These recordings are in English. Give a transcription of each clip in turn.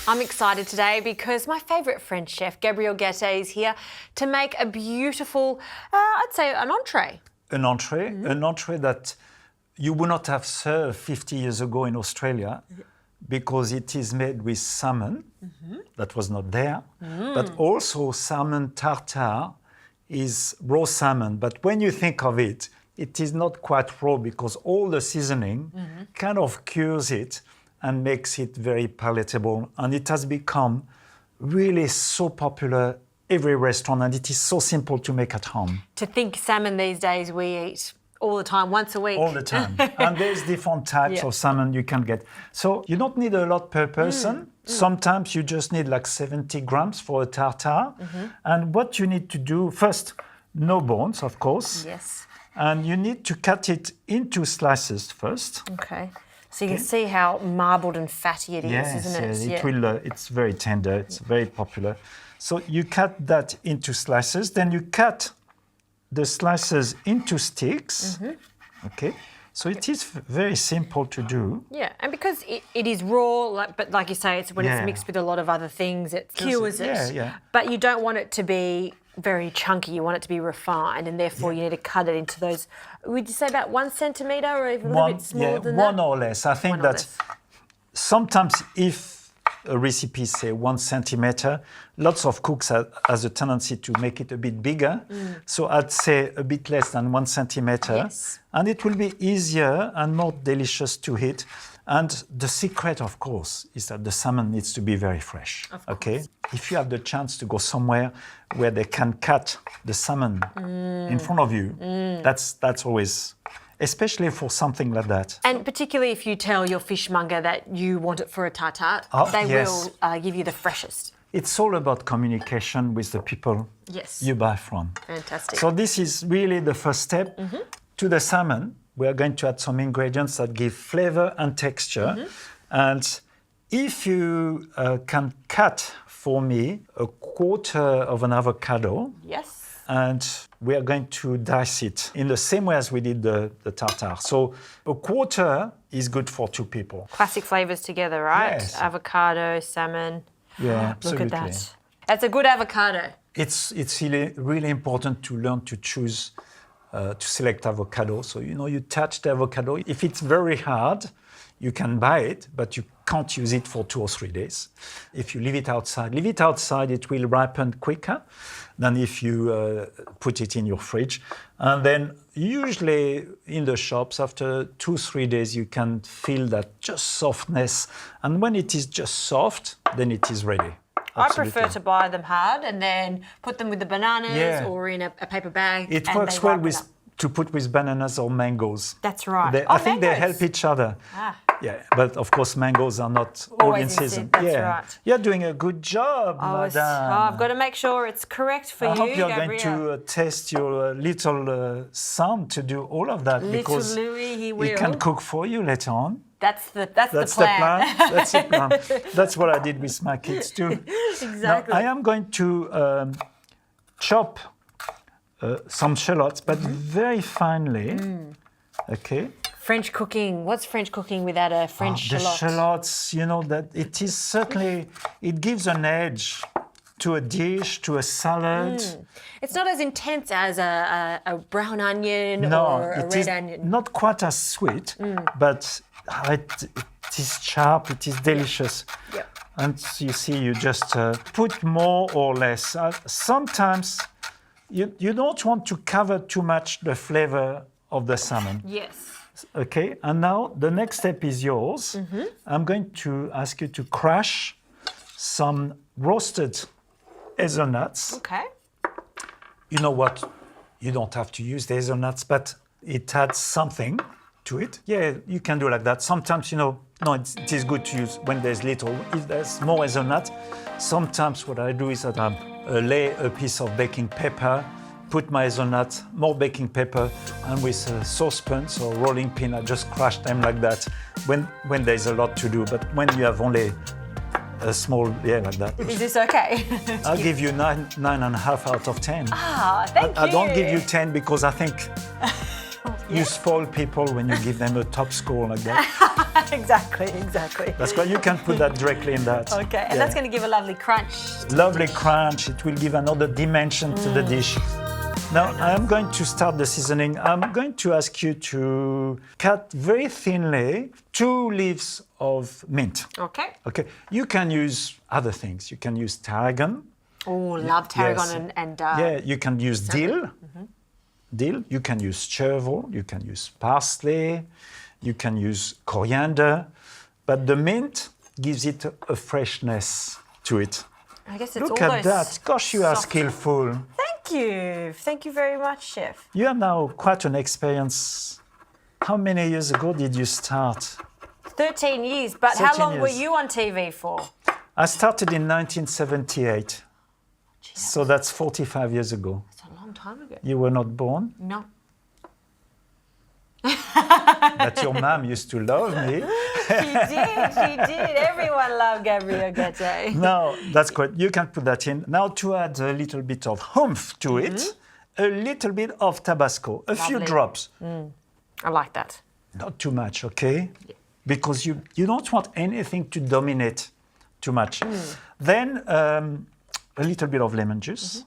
I'm excited today because my favourite French chef, Gabriel Gatte, is here to make a beautiful, I'd say an entree. An entree that you would not have served 50 years ago in Australia because it is made with salmon that was not there, but also salmon tartare is raw salmon. But when you think of it, it is not quite raw because all the seasoning kind of cures it and makes it very palatable. And it has become really so popular every restaurant, and it is so simple to make at home. To think salmon these days we eat all the time, once a week. All the time. And there's different types of salmon you can get. So you don't need a lot per person. Sometimes you just need like 70 grams for a tartare. And what you need to do, first, no bones, of course. Yes. And you need to cut it into slices first. Okay. So you can see how marbled and fatty it is, isn't it? Yes, it will, it's very tender, it's very popular. So you cut that into slices, then you cut the slices into sticks. Okay, so it is very simple to do. Yeah, and because it is raw, but like you say, it's when it's mixed with a lot of other things, it cures it. But you don't want it to be very chunky, you want it to be refined, and therefore you need to cut it into those, would you say about 1 centimetre or even a little bit smaller than that? One or less. I think that sometimes if a recipe say 1 centimetre, lots of cooks has a tendency to make it a bit bigger. So I'd say a bit less than 1 centimetre. And it will be easier and more delicious to eat. And the secret, of course, is that the salmon needs to be very fresh. Okay? If you have the chance to go somewhere where they can cut the salmon in front of you, that's always, especially for something like that. And particularly if you tell your fishmonger that you want it for a tartare, they will give you the freshest. It's all about communication with the people you buy from. Fantastic. So this is really the first step. To the salmon, we are going to add some ingredients that give flavor and texture. And if you can cut for me a quarter of an avocado. And we are going to dice it in the same way as we did the tartare. So a quarter is good for 2 people. Classic flavours together, right? Yes. Avocado, salmon. Yeah, Look at that. That's a good avocado. It's really important to learn to choose, to select avocado. So, you touch the avocado. If it's very hard, you can buy it, but you can't use it for 2 or 3 days. If you leave it outside, it will ripen quicker than if you put it in your fridge. And then usually in the shops, after 2-3 days, you can feel that just softness. And when it is just soft, then it is ready. I prefer to buy them hard and then put them with the bananas or in a paper bag. It works well to put with bananas or mangoes. That's right. I think they help each other. Yeah, but of course mangoes are not all in season. That's right. You're doing a good job, madame. I've got to make sure it's correct for you, I hope you're Gabriel. going to test your little son to do all of that because Louis, he will. He can cook for you later on. That's the plan. That's the plan. That's what I did with my kids too. Exactly. Now, I am going to chop some shallots, but very finely. Okay. French cooking. What's French cooking without a French shallot? The shallots, that it is certainly, it gives an edge to a dish, to a salad. It's not as intense as a brown onion or a red onion. Not quite as sweet, but it is sharp, it is delicious. And you see, you just put more or less. Sometimes you don't want to cover too much the flavor of the salmon. Yes. Okay, and now the next step is yours. I'm going to ask you to crush some roasted hazelnuts. Okay. You know what? You don't have to use the hazelnuts, but it adds something to it. Yeah, you can do like that. Sometimes, it is good to use when there's little. If there's more hazelnut, sometimes what I do is that I lay a piece of baking paper, put my hazelnut, more baking paper, and with a saucepan, so rolling pin, I just crush them like that when there's a lot to do. But when you have only a small, like that. Is this okay? I'll give you 9.5 out of 10. Thank you. I don't give you 10 because I think you spoil people when you give them a top score like that. Exactly. That's why you can put that directly in that. Okay, and that's going to give a lovely crunch. Lovely crunch. It will give another dimension to the dish. Now, I'm going to start the seasoning. I'm going to ask you to cut very thinly 2 leaves of mint. Okay. Okay. You can use other things. You can use tarragon. Oh, love tarragon and yeah, you can use dill. Dill. You can use chervil. You can use parsley. You can use coriander. But the mint gives it a freshness to it. I guess it's Look all at those that. Gosh, you are skillful. Thank you very much, Chef. You have now quite an experience. How many years ago did you start? 13 years, but 13 how long years. were you on TV for? I started in 1978. So that's 45 years ago. That's a long time ago. You were not born, No. but your mom used to love me. She did. Everyone loved Gabrielle Gatti. No, that's great. You can put that in. Now to add a little bit of oomph to it, a little bit of Tabasco, a few drops. I like that. Not too much, okay? Yeah. Because you don't want anything to dominate too much. Then a little bit of lemon juice.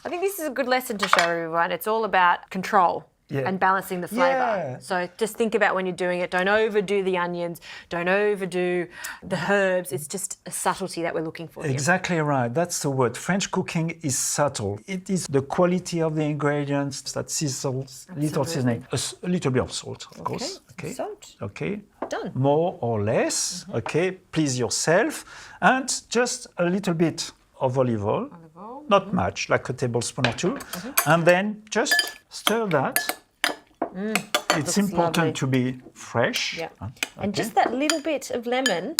I think this is a good lesson to show everyone. It's all about control. Yeah. And balancing the flavour. Yeah. So just think about when you're doing it. Don't overdo the onions. Don't overdo the herbs. It's just a subtlety that we're looking for here. Exactly right. That's the word. French cooking is subtle. It is the quality of the ingredients that sizzles, little seasoning, a little bit of salt, of course. Okay. Salt. Okay. Done. More or less. Okay. Please yourself, and just a little bit of olive oil. Not much, like a tablespoon or 2. And then just stir that. It's important lovely. to be fresh. Yeah. And just that little bit of lemon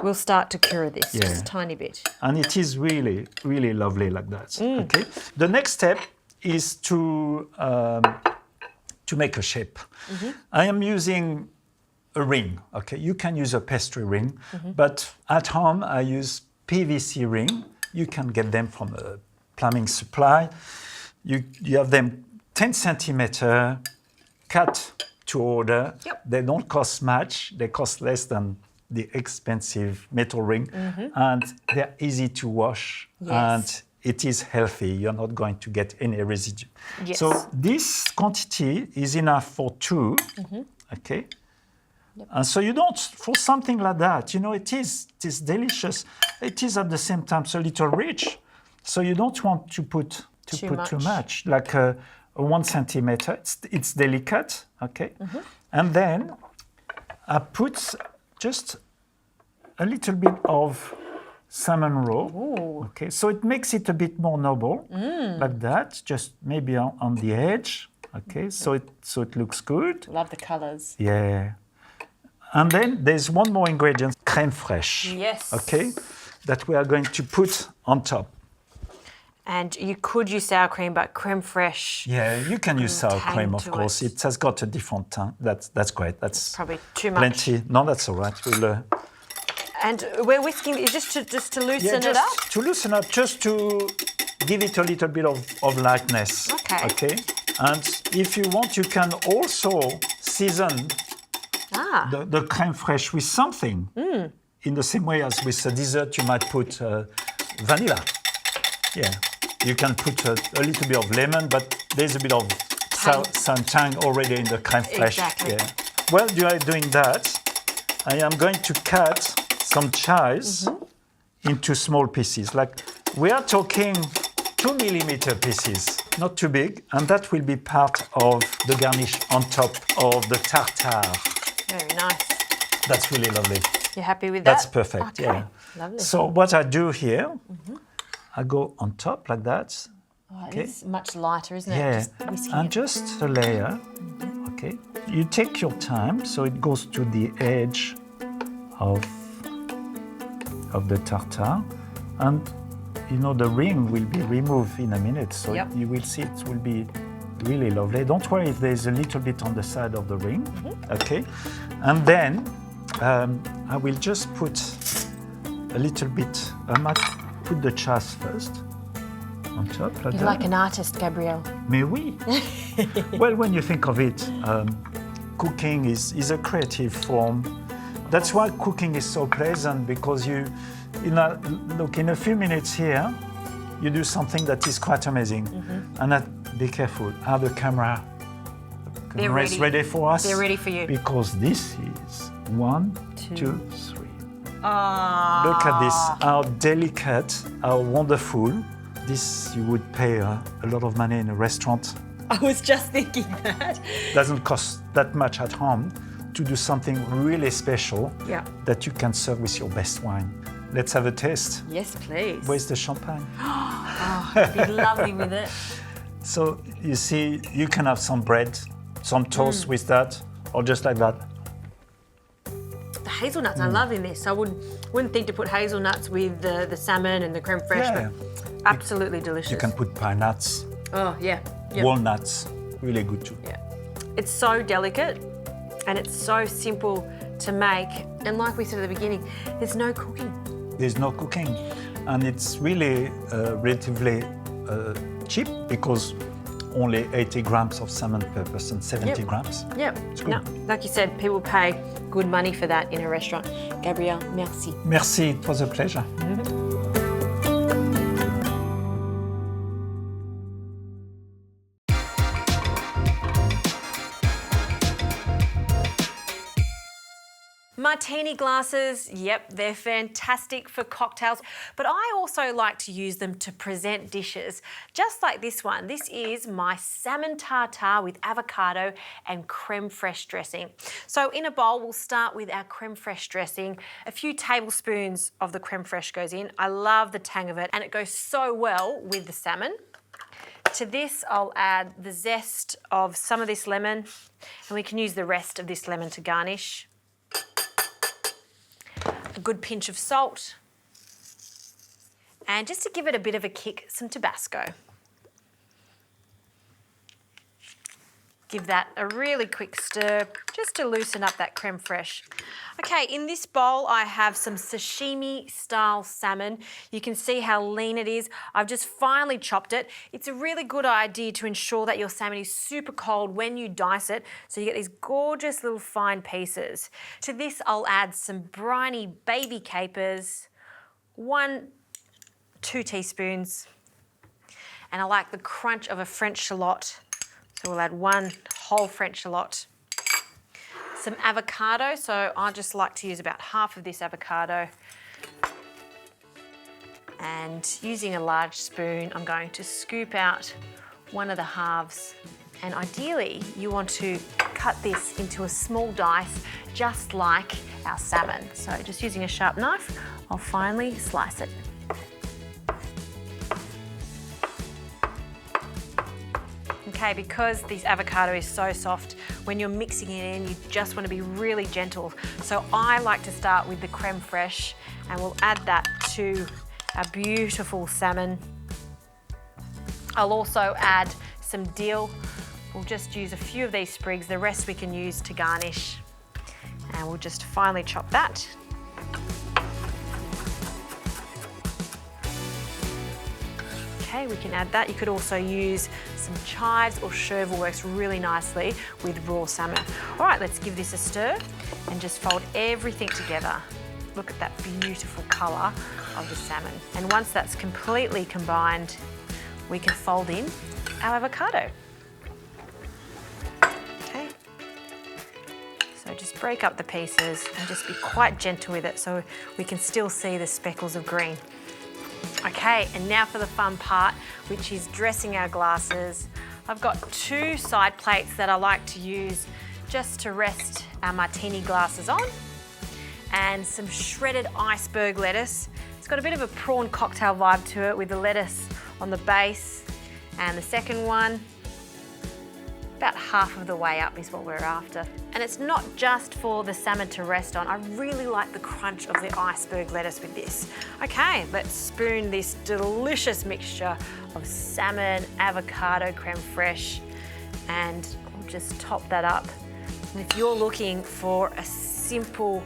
will start to cure this, just a tiny bit. And it is really, really lovely like that. Okay. The next step is to make a shape. I am using a ring. Okay. You can use a pastry ring, but at home I use PVC ring. You can get them from a plumbing supply. You have them 10 centimeter, cut to order. Yep. They don't cost much. They cost less than the expensive metal ring. And they're easy to wash. Yes. And it is healthy. You're not going to get any residue. Yes. So this quantity is enough for 2. Okay. And so you don't, for something like that, you know, it is delicious. It is at the same time a little rich. So you don't want to put too much. Like a 1 centimeter, it's delicate, okay? And then I put just a little bit of salmon raw. Ooh. Okay, so it makes it a bit more noble, like that, just maybe on the edge, okay? So it looks good. Love the colours. Yeah. And then there's one more ingredient, crème fraîche. Yes. Okay, that we are going to put on top. And you could use sour cream, but crème fraîche. Yeah, you can use sour tang cream, of to course. It has got a different tang. That's great. That's probably too much. plenty. No, that's all right. We'll, And we're whisking it just to loosen it up? To loosen up, just to give it a little bit of lightness. Okay. Okay. And if you want, you can also season the crème fraîche with something. In the same way as with a dessert, you might put vanilla. Yeah. You can put a little bit of lemon, but there's a bit of some tang already in the crème fraîche. Exactly. Yeah. While you are doing that, I am going to cut some chives into small pieces. Like we are talking 2 millimeter pieces, not too big, and that will be part of the garnish on top of the tartare. Very nice. That's really lovely. You happy with that? That's perfect, Okay. yeah. Lovely. So what I do here, I go on top like that. Oh, it is much lighter, isn't it? Yeah, Just whisking and it. just a layer. Okay, you take your time so it goes to the edge of the tartare, and you know the ring will be removed in a minute, so you will see it will be really lovely. Don't worry if there's a little bit on the side of the ring. Okay, and then I will just put a little bit. I might put the chives first. on top. Like You're like an artist, Gabrielle. Mais oui. Well, when you think of it, cooking is a creative form. That's why cooking is so pleasant, because look, in a few minutes here, you do something that is quite amazing. And be careful, are the camera ready for us? They're ready for you. Because this is 1, 2, 3. Ah. Look at this, how delicate, how wonderful. This you would pay a lot of money in a restaurant. I was just thinking that. Doesn't cost that much at home to do something really special that you can serve with your best wine. Let's have a taste. Yes, please. Where's the champagne? Oh, it'd be lovely with it. So you see, you can have some bread, some toast with that, or just like that. The hazelnuts, I love in this. I wouldn't think to put hazelnuts with the salmon and the creme fraiche, but absolutely delicious. You can put pine nuts. Oh, yeah. Walnuts, really good too. Yeah. It's so delicate and it's so simple to make. And like we said at the beginning, there's no cooking. There's no cooking. And it's really relatively cheap, because only 80 grams of salmon per person, 70 grams. Yep. It's good. No, like you said, people pay good money for that in a restaurant. Gabrielle, merci. Merci, it was a pleasure. Martini glasses, yep, they're fantastic for cocktails, but I also like to use them to present dishes, just like this one. This is my salmon tartare with avocado and creme fraiche dressing. So in a bowl, we'll start with our creme fraiche dressing. A few tablespoons of the creme fraiche goes in. I love the tang of it, and it goes so well with the salmon. To this, I'll add the zest of some of this lemon, and we can use the rest of this lemon to garnish. A good pinch of salt, and just to give it a bit of a kick, some Tabasco. Give that a really quick stir, just to loosen up that creme fraiche. Okay, in this bowl I have some sashimi style salmon. You can see how lean it is. I've just finely chopped it. It's a really good idea to ensure that your salmon is super cold when you dice it, so you get these gorgeous little fine pieces. To this I'll add some briny baby capers, 2 teaspoons, and I like the crunch of a French shallot. So we'll add 1 whole French shallot. Some avocado, so I just like to use about half of this avocado. And using a large spoon, I'm going to scoop out 1 of the halves. And ideally, you want to cut this into a small dice, just like our salmon. So just using a sharp knife, I'll finely slice it. Okay, because this avocado is so soft, when you're mixing it in, you just want to be really gentle. So I like to start with the creme fraiche, and we'll add that to our beautiful salmon. I'll also add some dill. We'll just use a few of these sprigs, the rest we can use to garnish. And we'll just finely chop that. Okay, we can add that. You could also use some chives or chervil, works really nicely with raw salmon. All right, let's give this a stir and just fold everything together. Look at that beautiful colour of the salmon. And once that's completely combined, we can fold in our avocado. Okay. So just break up the pieces and just be quite gentle with it so we can still see the speckles of green. Okay, and now for the fun part, which is dressing our glasses. I've got 2 side plates that I like to use just to rest our martini glasses on, and some shredded iceberg lettuce. It's got a bit of a prawn cocktail vibe to it with the lettuce on the base, and the second one, about half of the way up is what we're after. And it's not just for the salmon to rest on. I really like the crunch of the iceberg lettuce with this. Okay, let's spoon this delicious mixture of salmon, avocado, creme fraiche, and we'll just top that up. And if you're looking for a simple,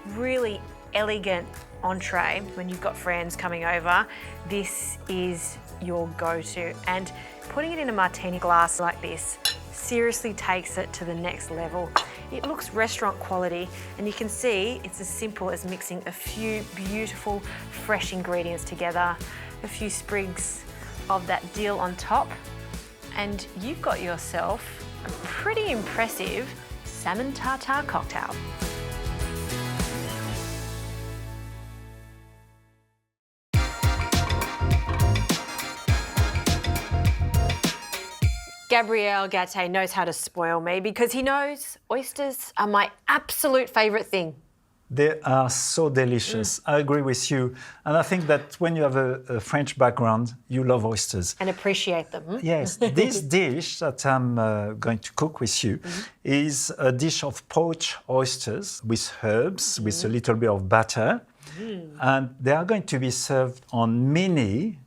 really elegant entree, when you've got friends coming over, this is your go-to. And putting it in a martini glass like this seriously takes it to the next level. It looks restaurant quality, and you can see it's as simple as mixing a few beautiful fresh ingredients together, a few sprigs of that dill on top, and you've got yourself a pretty impressive salmon tartare cocktail. Gabriel Gatte knows how to spoil me because he knows oysters are my absolute favourite thing. They are so delicious. I agree with you. And I think that when you have a French background, you love oysters. And appreciate them. Yes. This dish that I'm going to cook with you is a dish of poached oysters with herbs, with a little bit of butter. And they are going to be served on mini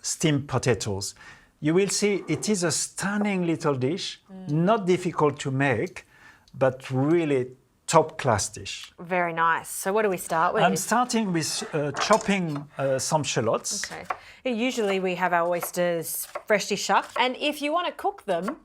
steamed potatoes. You will see it is a stunning little dish, not difficult to make, but really top-class dish. Very nice. So what do we start with? I'm starting with chopping some shallots. Okay. Usually we have our oysters freshly shucked, and if you want to cook them,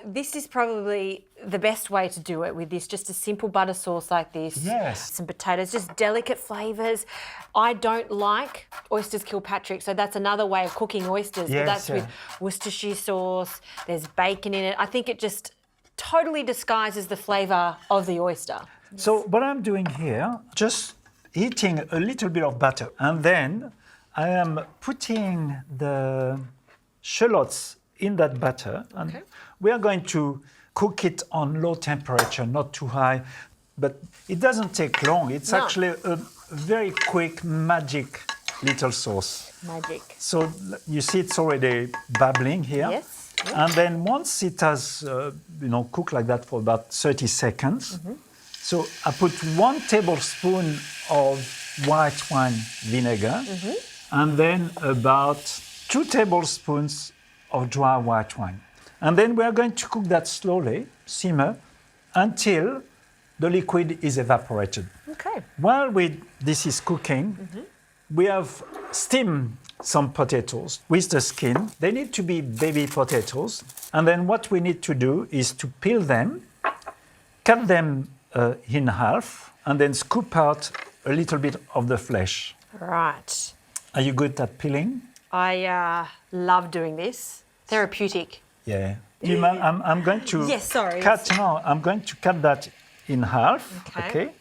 this is probably the best way to do it with this, just a simple butter sauce like this. Yes. Some potatoes, just delicate flavours. I don't like oysters Kilpatrick, so that's another way of cooking oysters. Yes, but that's with Worcestershire sauce, there's bacon in it. I think it just totally disguises the flavour of the oyster. So what I'm doing here, just heating a little bit of butter, and then I am putting the shallots in that butter, and we are going to cook it on low temperature, not too high, but it doesn't take long. It's actually a very quick magic little sauce. Magic. So you see it's already bubbling here. Yes. And then once it has, cooked like that for about 30 seconds, so I put 1 tablespoon of white wine vinegar, and then about 2 tablespoons of dry white wine. And then we are going to cook that slowly, simmer, until the liquid is evaporated. Okay. While this is cooking, we have steamed some potatoes with the skin. They need to be baby potatoes. And then what we need to do is to peel them, cut them in half, and then scoop out a little bit of the flesh. Right. Are you good at peeling? I love doing this. Therapeutic. Yeah. Do you mind? I'm going to I'm going to cut that in half. Okay.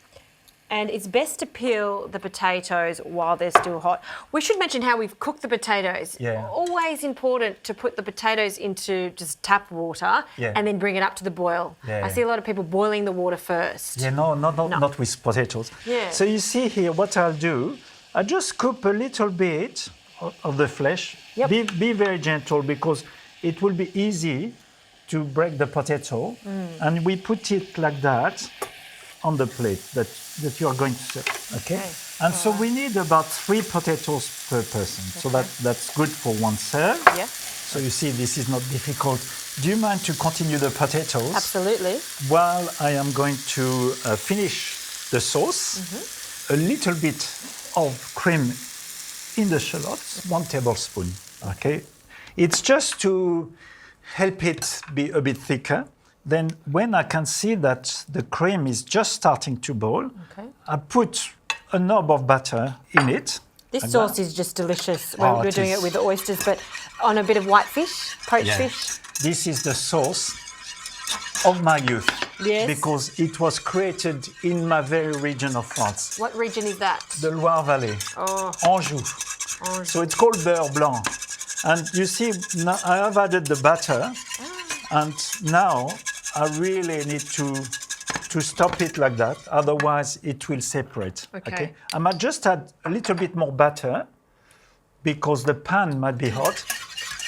And it's best to peel the potatoes while they're still hot. We should mention how we've cooked the potatoes. Yeah. Always important to put the potatoes into just tap water and then bring it up to the boil. Yeah. I see a lot of people boiling the water first. Yeah, not with potatoes. Yeah. So you see here what I'll do, I just scoop a little bit of the flesh. Yep. Be very gentle because it will be easy to break the potato. And we put it like that on the plate that you are going to serve. Okay? And so we need about 3 potatoes per person. So that's good for 1 serve. Yeah. So you see, this is not difficult. Do you mind to continue the potatoes? Absolutely. While I am going to finish the sauce, a little bit of cream in the shallots, 1 tablespoon. Okay? It's just to help it be a bit thicker. Then when I can see that the cream is just starting to boil, I put a knob of butter in it. This sauce is just delicious when you're doing it with the oysters, but on a bit of white fish, poached fish. This is the sauce of my youth. Yes. Because it was created in my very region of France. What region is that? The Loire Valley. Oh. Anjou. So it's called beurre blanc. And you see, now I have added the butter, and now I really need to stop it like that, otherwise it will separate. Okay. I might just add a little bit more butter because the pan might be hot,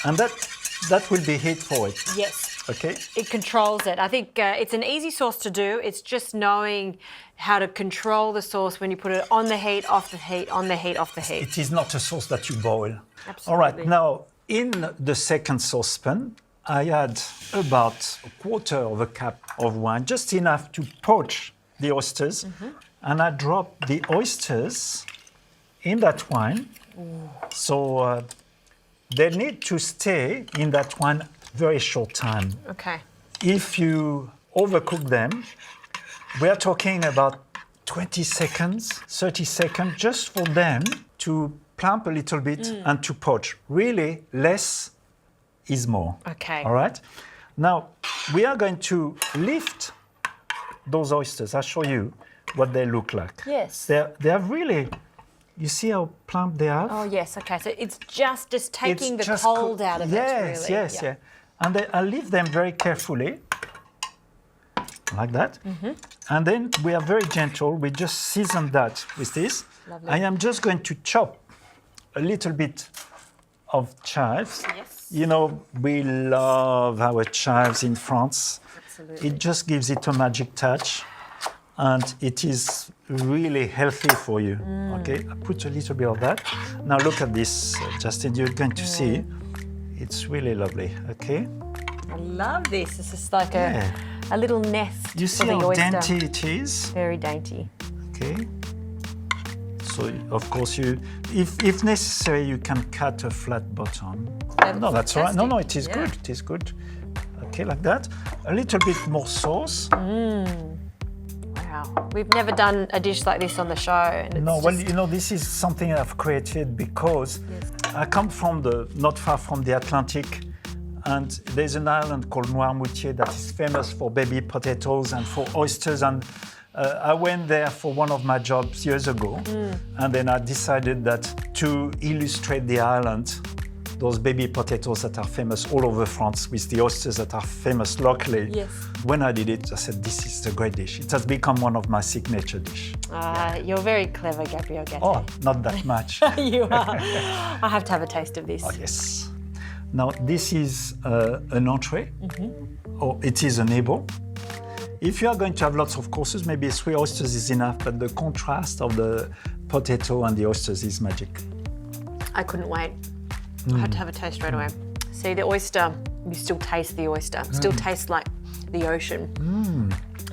and that will be heat for it. Yes. Okay. It controls it. I think it's an easy sauce to do. It's just knowing how to control the sauce when you put it on the heat, off the heat, on the heat, off the heat. It is not a sauce that you boil. Absolutely. All right. Now, in the second saucepan, I add about 1/4 cup of wine, just enough to poach the oysters. and I drop the oysters in that wine. So they need to stay in that wine very short time. Okay. If you overcook them, we are talking about 20 seconds, 30 seconds, just for them to plump a little bit and to poach. Really, less is more. Okay. All right? Now, we are going to lift those oysters. I'll show you what they look like. Yes. They are really, you see how plump they are? Oh, yes, okay. So it's just taking the cold out of it, really. Yes. And I leave them very carefully, like that. And then we are very gentle. We just season that with this. Lovely. I am just going to chop a little bit of chives. Yes. You know, we love our chives in France. Absolutely. It just gives it a magic touch, and it is really healthy for you. Okay, I put a little bit of that. Now look at this, Justine. You're going to see. It's really lovely. Okay. I love this. This is like a little nest. You see for the how oyster. dainty it is. Very dainty. Okay. So of course if necessary, you can cut a flat bottom. No, that's all right. No, it is good. It is good. Okay, like that. A little bit more sauce. Wow. We've never done a dish like this on the show. And it's Well, you know, this is something I've created because I come from not far from the Atlantic, and there's an island called Noirmoutier that is famous for baby potatoes and for oysters. And I went there for one of my jobs years ago, and then I decided that to illustrate the island, those baby potatoes that are famous all over France with the oysters that are famous locally. Yes. When I did it, I said, this is a great dish. It has become one of my signature dishes. You're very clever, Gabriel Gatte. Oh, not that much. You are. I have to have a taste of this. Oh, yes. Now, this is an entree, or it is a nibble. If you are going to have lots of courses, maybe 3 oysters is enough, but the contrast of the potato and the oysters is magic. I couldn't wait. I had to have a taste straight away. See, the oyster, you still taste the oyster. Still tastes like the ocean.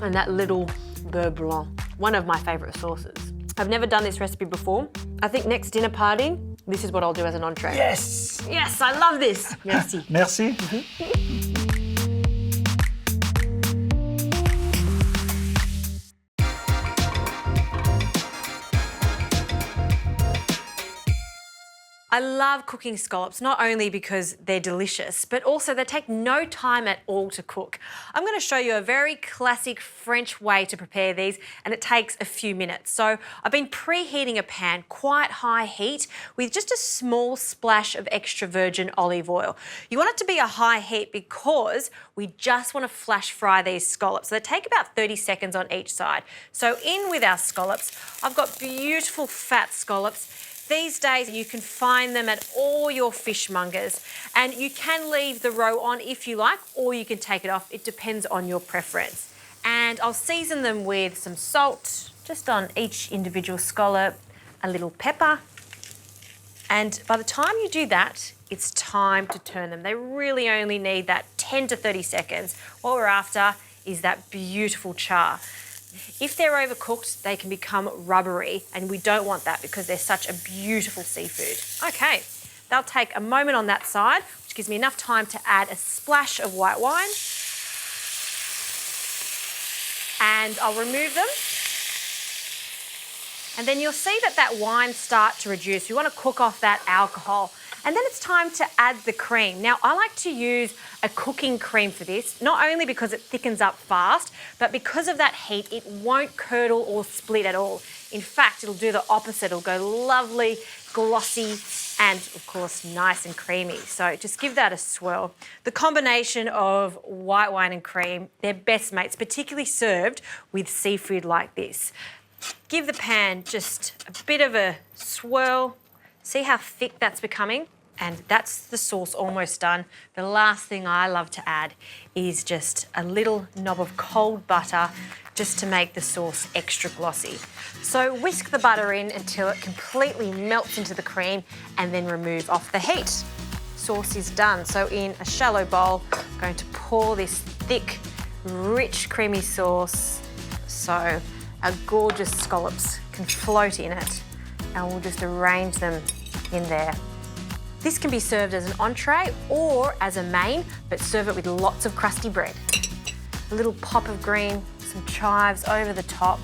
And that little beurre blanc, one of my favourite sauces. I've never done this recipe before. I think next dinner party, this is what I'll do as an entree. Yes! Yes, I love this. Merci. Merci. I love cooking scallops, not only because they're delicious, but also they take no time at all to cook. I'm going to show you a very classic French way to prepare these, and it takes a few minutes. So I've been preheating a pan, quite high heat, with just a small splash of extra virgin olive oil. You want it to be a high heat because we just want to flash fry these scallops. So they take about 30 seconds on each side. So in with our scallops. I've got beautiful fat scallops. These days you can find them at all your fishmongers, and you can leave the roe on if you like, or you can take it off. It depends on your preference. And I'll season them with some salt, just on each individual scallop, a little pepper. And by the time you do that, it's time to turn them. They really only need that 10 to 30 seconds. What we're after is that beautiful char. If they're overcooked, they can become rubbery, and we don't want that because they're such a beautiful seafood. Okay, they'll take a moment on that side, which gives me enough time to add a splash of white wine. And I'll remove them. And then you'll see that wine start to reduce. You want to cook off that alcohol. And then it's time to add the cream. Now, I like to use a cooking cream for this, not only because it thickens up fast, but because of that heat, it won't curdle or split at all. In fact, it'll do the opposite. It'll go lovely, glossy, and of course, nice and creamy. So just give that a swirl. The combination of white wine and cream, they're best mates, particularly served with seafood like this. Give the pan just a bit of a swirl. See how thick that's becoming? And that's the sauce almost done. The last thing I love to add is just a little knob of cold butter just to make the sauce extra glossy. So whisk the butter in until it completely melts into the cream and then remove off the heat. Sauce is done. So in a shallow bowl, I'm going to pour this thick, rich, creamy sauce. So our gorgeous scallops can float in it, and we'll just arrange them in there. This can be served as an entree or as a main, but serve it with lots of crusty bread. A little pop of green, some chives over the top.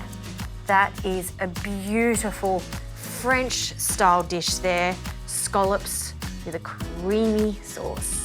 That is a beautiful French-style dish there. Scallops with a creamy sauce.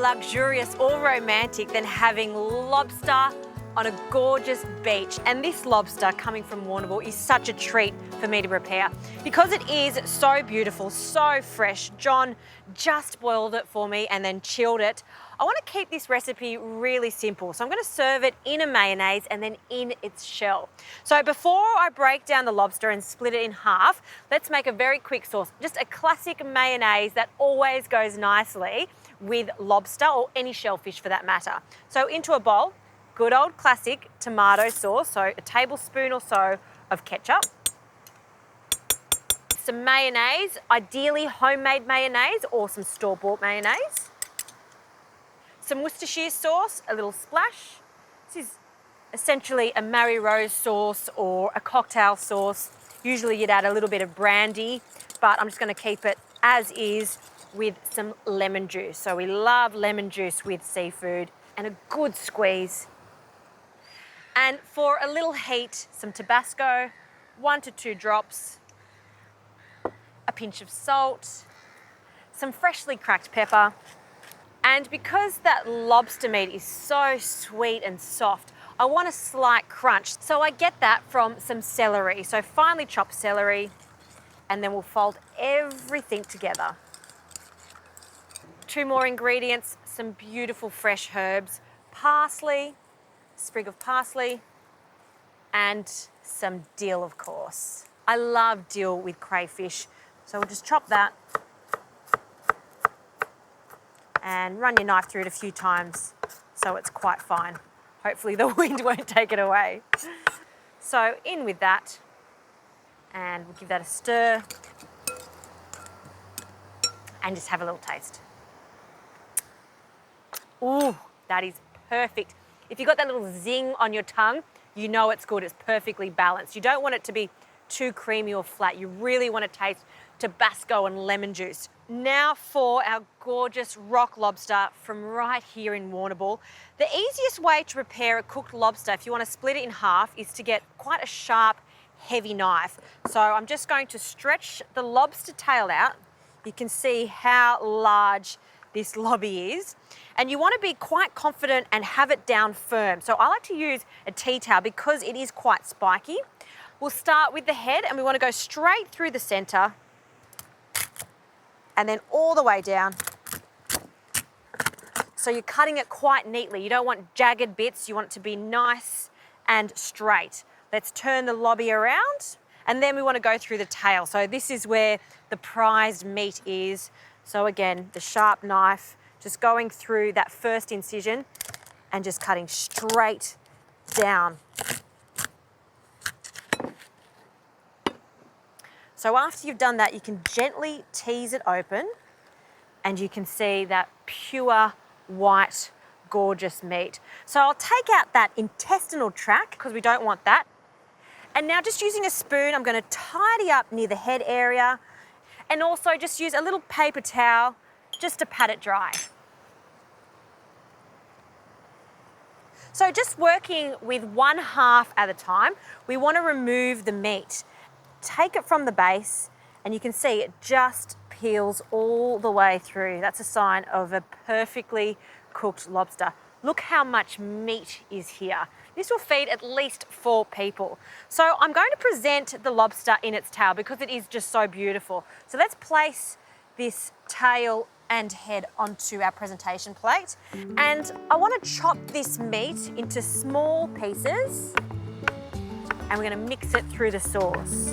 Luxurious or romantic than having lobster on a gorgeous beach. And this lobster coming from Warrnambool is such a treat for me to prepare because it is so beautiful, so fresh. John just boiled it for me and then chilled it. I want to keep this recipe really simple, so I'm going to serve it in a mayonnaise and then in its shell. So before I break down the lobster and split it in half, let's make a very quick sauce. Just a classic mayonnaise that always goes nicely with lobster or any shellfish for that matter. So into a bowl, good old classic tomato sauce, so a tablespoon or so of ketchup, some mayonnaise, ideally homemade mayonnaise or some store-bought mayonnaise, some Worcestershire sauce, a little splash. This is essentially a Mary Rose sauce or a cocktail sauce. Usually you'd add a little bit of brandy, but I'm just going to keep it as is with some lemon juice. So we love lemon juice with seafood, and a good squeeze. And for a little heat, some Tabasco, 1 to 2 drops, a pinch of salt, some freshly cracked pepper. And because that lobster meat is so sweet and soft, I want a slight crunch. So I get that from some celery. So finely chopped celery, and then we'll fold everything together. 2 more ingredients, some beautiful fresh herbs, parsley, sprig of parsley, and some dill, of course. I love dill with crayfish, so we'll just chop that and run your knife through it a few times so it's quite fine. Hopefully the wind won't take it away. So in with that, and we'll give that a stir and just have a little taste. Ooh, that is perfect. If you've got that little zing on your tongue, you know it's good. It's perfectly balanced. You don't want it to be too creamy or flat. You really want to taste Tabasco and lemon juice. Now for our gorgeous rock lobster from right here in Warrnambool. The easiest way to prepare a cooked lobster, if you want to split it in half, is to get quite a sharp, heavy knife. So I'm just going to stretch the lobster tail out. You can see how large this lobby is, and you want to be quite confident and have it down firm. So I like to use a tea towel because it is quite spiky. We'll start with the head, and we want to go straight through the center and then all the way down. So you're cutting it quite neatly. You don't want jagged bits. You want it to be nice and straight. Let's turn the lobby around, and then we want to go through the tail. So this is where the prized meat is. So again, the sharp knife, just going through that first incision and just cutting straight down. So after you've done that, you can gently tease it open and you can see that pure white, gorgeous meat. So I'll take out that intestinal tract because we don't want that. And now just using a spoon, I'm going to tidy up near the head area, and also just use a little paper towel just to pat it dry. So just working with 1/2 at a time, we want to remove the meat. Take it from the base, and you can see it just peels all the way through. That's a sign of a perfectly cooked lobster. Look how much meat is here. This will feed at least 4 people. So I'm going to present the lobster in its tail because it is just so beautiful. So let's place this tail and head onto our presentation plate. And I want to chop this meat into small pieces, and we're going to mix it through the sauce.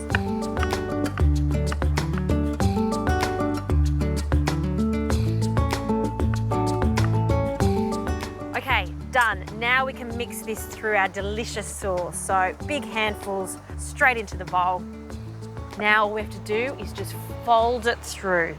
Okay, done. Now we can mix this through our delicious sauce. So big handfuls straight into the bowl. Now all we have to do is just fold it through.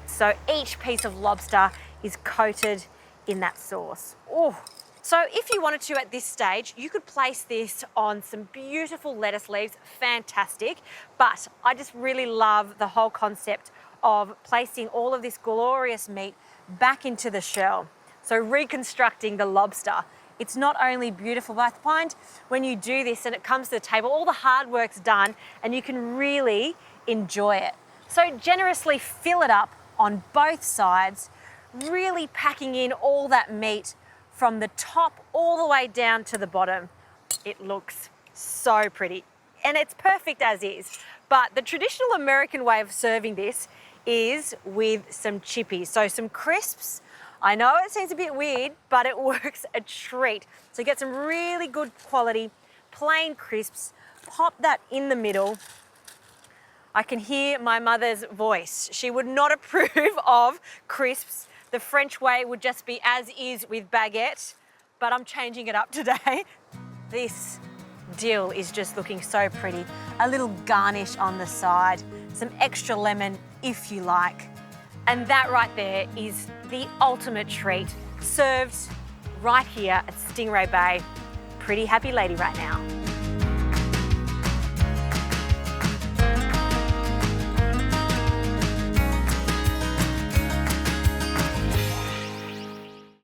So each piece of lobster is coated in that sauce. Oh. So if you wanted to at this stage, you could place this on some beautiful lettuce leaves, fantastic. But I just really love the whole concept of placing all of this glorious meat back into the shell. So reconstructing the lobster. It's not only beautiful, but I find when you do this and it comes to the table, all the hard work's done and you can really enjoy it. So generously fill it up on both sides, really packing in all that meat from the top all the way down to the bottom. It looks so pretty and it's perfect as is. But the traditional American way of serving this is with some chippies. So some crisps. I know it seems a bit weird, but it works a treat. So get some really good quality plain crisps, pop that in the middle. I can hear my mother's voice. She would not approve of crisps. The French way would just be as is with baguette, but I'm changing it up today. This dill is just looking so pretty. A little garnish on the side, some extra lemon if you like. And that right there is the ultimate treat, served right here at Stingray Bay. Pretty happy lady right now.